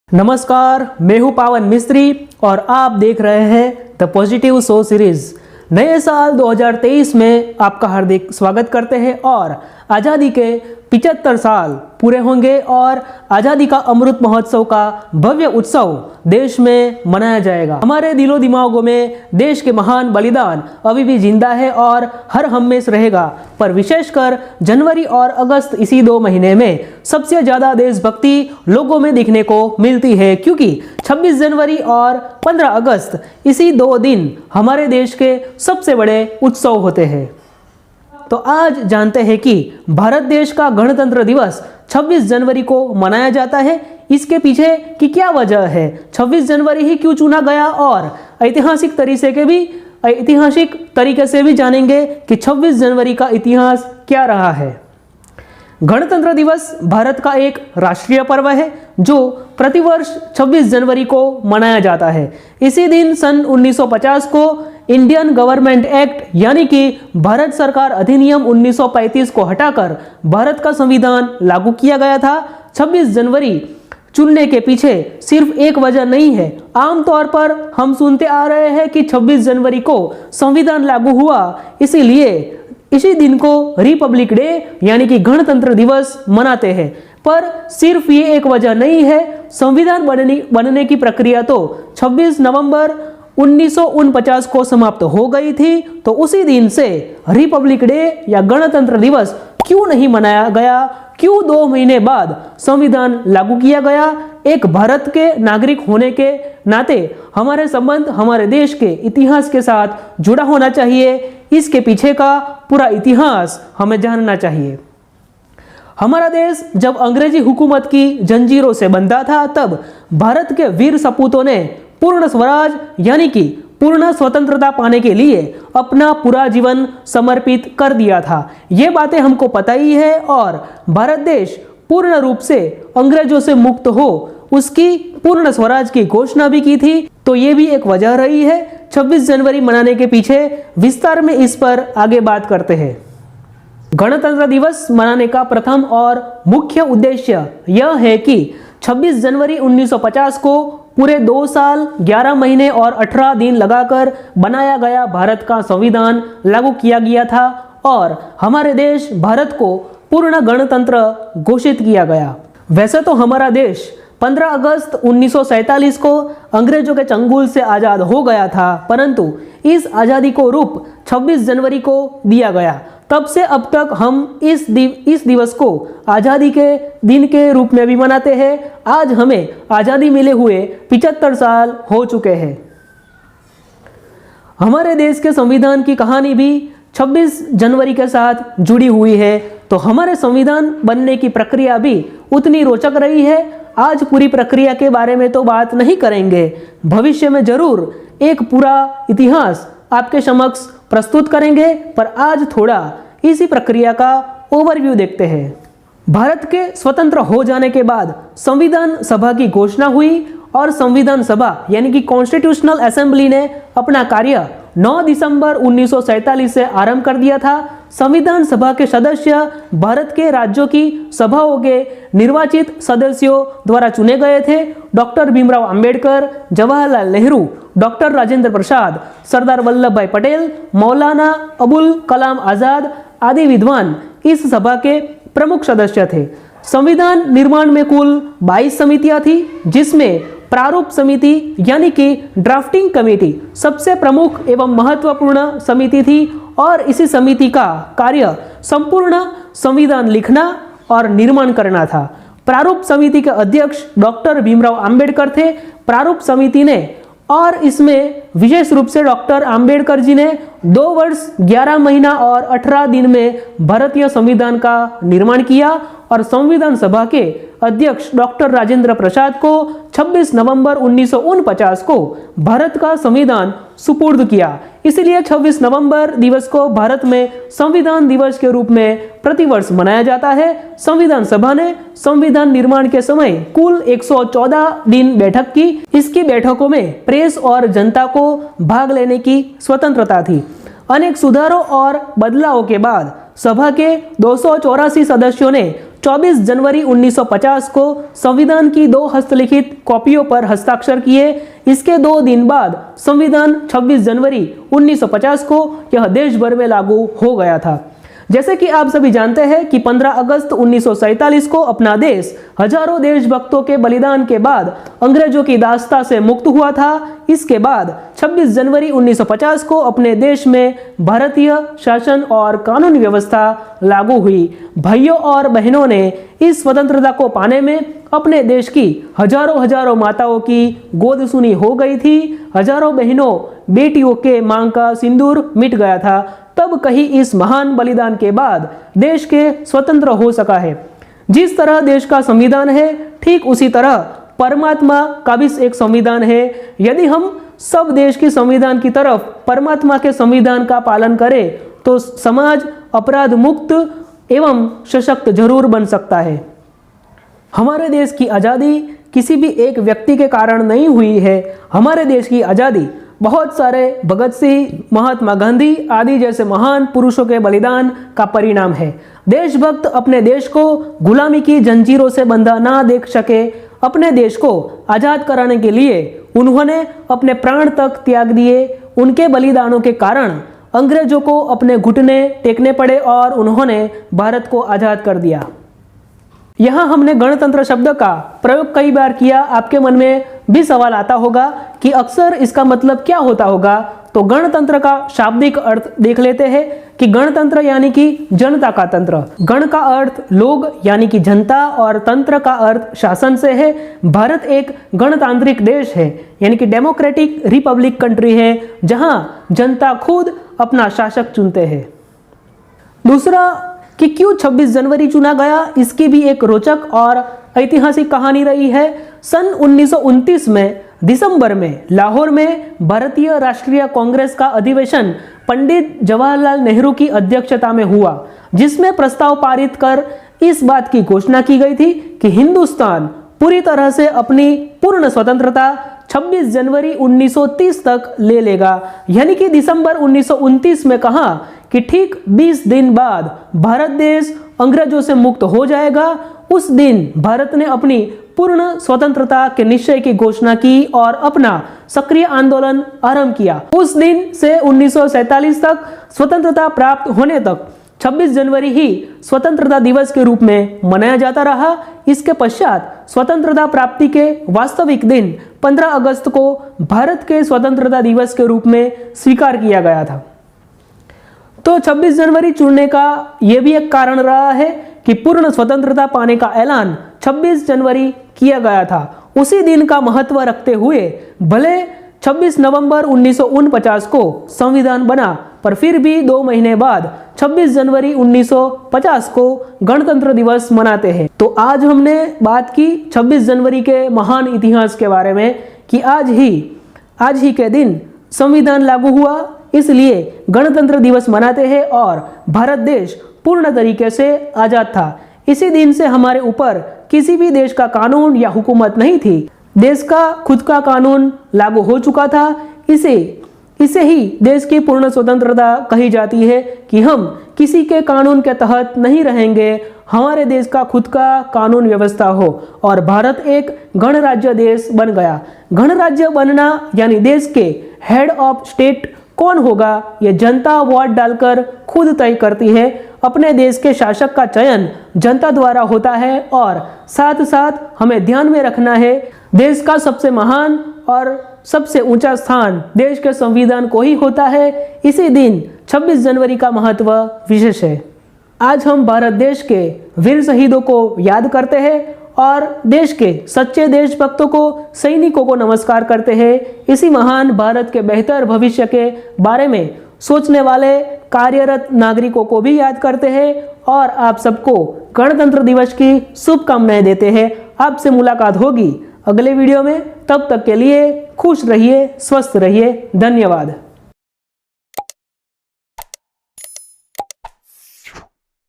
नमस्कार, मैं हूं पावन मिस्त्री और आप देख रहे हैं द पॉजिटिव शो सीरीज। नए साल 2023 में आपका हार्दिक स्वागत करते हैं और आज़ादी के 75 साल पूरे होंगे और आज़ादी का अमृत महोत्सव का भव्य उत्सव देश में मनाया जाएगा। हमारे दिलो दिमागों में देश के महान बलिदान अभी भी जिंदा है और हर हमेश रहेगा, पर विशेषकर जनवरी और अगस्त इसी 2 महीने में सबसे ज़्यादा देशभक्ति लोगों में दिखने को मिलती है, क्योंकि 26 जनवरी और 15 अगस्त इसी 2 दिन हमारे देश के सबसे बड़े उत्सव होते हैं। तो आज जानते हैं कि भारत देश का गणतंत्र दिवस 26 जनवरी को मनाया जाता है। इसके पीछे की क्या वजह है, 26 जनवरी ही क्यों चुना गया, और ऐतिहासिक तरीके से भी जानेंगे कि 26 जनवरी का इतिहास क्या रहा है। गणतंत्र दिवस भारत का एक राष्ट्रीय पर्व है जो प्रतिवर्ष 26 जनवरी को मनाया जाता है। इसी दिन सन 1950 को इंडियन गवर्नमेंट एक्ट यानी कि भारत सरकार अधिनियम 1935 को हटाकर भारत का संविधान लागू किया गया था। 26 जनवरी चुनने के पीछे सिर्फ एक वजह नहीं है। आमतौर पर हम सुनते आ रहे हैं कि 26 जनवरी को संविधान लागू हुआ, इसीलिए इसी दिन को रिपब्लिक डे यानी कि गणतंत्र दिवस मनाते हैं। पर सिर्फ ये एक वजह नहीं है। संविधान बनने की प्रक्रिया तो 26 नवंबर 1949 को समाप्त हो गई थी, तो उसी दिन से रिपब्लिक डे या गणतंत्र दिवस क्यों नहीं मनाया गया, क्यों 2 महीने बाद संविधान लागू किया गया। एक भारत के नागरिक होने के नाते हमारे संबंध हमारे देश के इतिहास के साथ जुड़ा होना चाहिए। इसके पीछे का पूरा इतिहास हमें जानना चाहिए। हमारा देश जब अंग्रेजी हुकूमत की जंजीरों से बंधा था, तब भारत के वीर सपूतों ने पूर्ण स्वराज यानी कि पूर्ण स्वतंत्रता पाने के लिए अपना पूरा जीवन समर्पित कर दिया था। ये बातें हमको पता ही है, और भारत देश पूर्ण रूप से अंग्रेजों से मुक्त हो उसकी पूर्ण स्वराज की घोषणा भी की थी। तो ये भी एक वजह रही है 26 जनवरी मनाने के पीछे। विस्तार में इस पर आगे बात करते हैं। गणतंत्र दिवस मनाने का प्रथम और मुख्य उद्देश्य यह है कि 26 जनवरी 1950 को पूरे 2 साल 11 महीने और 18 दिन लगाकर बनाया गया भारत का संविधान लागू किया गया था और हमारे देश भारत को पूर्ण गणतंत्र घोषित किया गया। वैसे तो हमारा देश 15 अगस्त 1947 को अंग्रेजों के चंगुल से आज़ाद हो गया था, परंतु इस आज़ादी को रूप 26 जनवरी को दिया गया। तब से अब तक हम इस दिवस को आज़ादी के दिन के रूप में भी मनाते हैं। आज हमें आज़ादी मिले हुए 75 साल हो चुके हैं। हमारे देश के संविधान की कहानी भी 26 जनवरी के साथ जुड़ी हुई है, तो हमारे संविधान बनने की प्रक्रिया भी उतनी रोचक रही है। आज पूरी प्रक्रिया के बारे में तो बात नहीं करेंगे, भविष्य में जरूर एक पूरा इतिहास आपके समक्ष प्रस्तुत करेंगे, पर आज थोड़ा इसी प्रक्रिया का ओवरव्यू देखते हैं। भारत के स्वतंत्र हो जाने के बाद संविधान सभा की घोषणा हुई और संविधान सभा यानी कि कॉन्स्टिट्यूशनल असेंबली ने अपना कार्य 9 दिसंबर 1947 से आरंभ कर दिया था। संविधान सभा के सदस्य भारत के राज्यों की सभाओं के निर्वाचित सदस्यों द्वारा चुने गए थे। डॉक्टर भीमराव अंबेडकर, जवाहरलाल नेहरू, डॉक्टर राजेंद्र प्रसाद, सरदार वल्लभ भाई पटेल, मौलाना अबुल कलाम आजाद आदि विद्वान इस सभा के प्रमुख सदस्य थे। संविधान निर्माण में कुल 22 समितियां थी, जिसमें प्रारूप समिति यानी कि ड्राफ्टिंग कमेटी सबसे प्रमुख एवं महत्वपूर्ण समिति थी, और इसी समिति का कार्य संपूर्ण संविधान लिखना और निर्माण करना था। प्रारूप समिति के अध्यक्ष डॉक्टर भीमराव अंबेडकर थे। प्रारूप समिति ने और इसमें विशेष रूप से डॉक्टर अंबेडकर जी ने 2 वर्ष 11 महीना और 18 दिन में भारतीय संविधान का निर्माण किया, और संविधान सभा के अध्यक्ष डॉक्टर राजेंद्र प्रसाद को 26 नवंबर 1949 को भारत का संविधान सुपुर्द किया। इसलिए 26 नवंबर दिवस को भारत में संविधान दिवस के रूप में प्रतिवर्ष मनाया जाता है। संविधान सभा ने संविधान निर्माण के समय कुल 114 दिन बैठक की। इसकी बैठकों में प्रेस और जनता को भाग लेने की स्वतंत्रता थी। अनेक सुधारों और बदलावों के बाद सभा के 284 सदस्यों ने 24 जनवरी 1950 को संविधान की 2 हस्तलिखित कॉपियों पर हस्ताक्षर किए। इसके 2 दिन बाद संविधान 26 जनवरी 1950 को यह देश भर में लागू हो गया था। जैसे कि आप सभी जानते हैं कि 15 अगस्त 1947 को अपना देश हजारों देशभक्तों के बलिदान के बाद अंग्रेजों की दास्ता से मुक्त हुआ था। इसके बाद 26 जनवरी 1950 को अपने देश में भारतीय शासन और कानून व्यवस्था लागू हुई। भाइयों और बहनों ने इस स्वतंत्रता को पाने में अपने देश की हजारों माताओं की गोद सुनी हो गई थी। हजारों बहनों बेटियों के मांग का सिंदूर मिट गया था। तब कहीं इस महान बलिदान के बाद देश के स्वतंत्र हो सका है। जिस तरह देश का संविधान है, ठीक उसी तरह परमात्मा का भी एक संविधान है। यदि हम सब देश के संविधान की तरफ परमात्मा के संविधान का पालन करें तो समाज अपराध मुक्त एवं सशक्त जरूर बन सकता है। हमारे देश की आज़ादी किसी भी एक व्यक्ति के कारण नहीं हुई है। हमारे देश की आज़ादी बहुत सारे भगत सिंह, महात्मा गांधी आदि जैसे महान पुरुषों के बलिदान का परिणाम है। देशभक्त अपने देश को गुलामी की जंजीरों से बंधा ना देख सके। अपने देश को आज़ाद कराने के लिए उन्होंने अपने प्राण तक त्याग दिए। उनके बलिदानों के कारण अंग्रेजों को अपने घुटने टेकने पड़े और उन्होंने भारत को आज़ाद कर दिया। यहाँ हमने गणतंत्र शब्द का प्रयोग कई बार किया। आपके मन में भी सवाल आता होगा कि अक्सर इसका मतलब क्या होता होगा। तो गणतंत्र का शाब्दिक अर्थ देख लेते हैं कि गणतंत्र यानी कि जनता का तंत्र। गण का अर्थ लोग यानी कि जनता और तंत्र का अर्थ शासन से है। भारत एक गणतांत्रिक देश है यानी कि डेमोक्रेटिक रिपब्लिक कंट्री है जहां जनता खुद अपना शासक चुनते हैं। दूसरा कि क्यों 26 जनवरी चुना गया, इसकी भी एक रोचक और ऐतिहासिक कहानी रही है। सन 1929 में दिसंबर में लाहौर में भारतीय राष्ट्रीय कांग्रेस का अधिवेशन पंडित जवाहरलाल नेहरू की अध्यक्षता में हुआ, जिसमें प्रस्ताव पारित कर इस बात की घोषणा की गई थी कि हिंदुस्तान पूरी तरह से अपनी पूर्ण स्वतंत्रता 26 जनवरी 1930 तक ले लेगा। यानी कि दिसंबर 1929 में कहा कि ठीक 20 दिन बाद भारत देश अंग्रेजों से मुक्त हो जाएगा। उस दिन भारत ने अपनी पूर्ण स्वतंत्रता के निश्चय की घोषणा की और अपना सक्रिय आंदोलन आरंभ किया। उस दिन से 1947 तक स्वतंत्रता प्राप्त होने तक 26 जनवरी ही स्वतंत्रता दिवस के रूप में मनाया जाता रहा। इसके पश्चात स्वतंत्रता प्राप्ति के वास्तविक दिन 15 अगस्त को भारत के स्वतंत्रता दिवस के रूप में स्वीकार किया गया था। तो 26 जनवरी चुनने का यह भी एक कारण रहा है कि पूर्ण स्वतंत्रता पाने का ऐलान 26 जनवरी किया गया था। उसी दिन का महत्व रखते हुए भले 26 नवंबर 1949 को संविधान बना, पर फिर भी 2 महीने बाद 26 जनवरी 1950 को गणतंत्र दिवस मनाते हैं। तो आज हमने बात की 26 जनवरी के महान इतिहास के बारे में कि आज ही के दिन संविधान लागू हुआ, इसलिए गणतंत्र दिवस मनाते हैं और भारत देश पूर्ण तरीके से आज़ाद था। इसी दिन से हमारे ऊपर किसी भी देश का कानून या हुकूमत नहीं थी। देश का खुद का कानून लागू हो चुका था। इसे ही देश की पूर्ण स्वतंत्रता कही जाती है कि हम किसी के कानून के तहत नहीं रहेंगे। हमारे देश का खुद का कानून व्यवस्था हो और भारत एक गणराज्य देश बन गया। गणराज्य बनना यानी देश के हेड ऑफ स्टेट कौन होगा, ये जनता वोट डालकर खुद तय करती है। अपने देश के शासक का चयन जनता द्वारा होता है और साथ साथ हमें ध्यान में रखना है देश का सबसे महान और सबसे ऊंचा स्थान देश के संविधान को ही होता है। इसी दिन 26 जनवरी का महत्व विशेष है। आज हम भारत देश के वीर शहीदों को याद करते हैं और देश के सच्चे देशभक्तों को, सैनिकों को नमस्कार करते हैं। इसी महान भारत के बेहतर भविष्य के बारे में सोचने वाले कार्यरत नागरिकों को भी याद करते हैं और आप सबको गणतंत्र दिवस की शुभकामनाएं देते हैं। आपसे मुलाकात होगी अगले वीडियो में। तब तक के लिए खुश रहिए, स्वस्थ रहिए। धन्यवाद।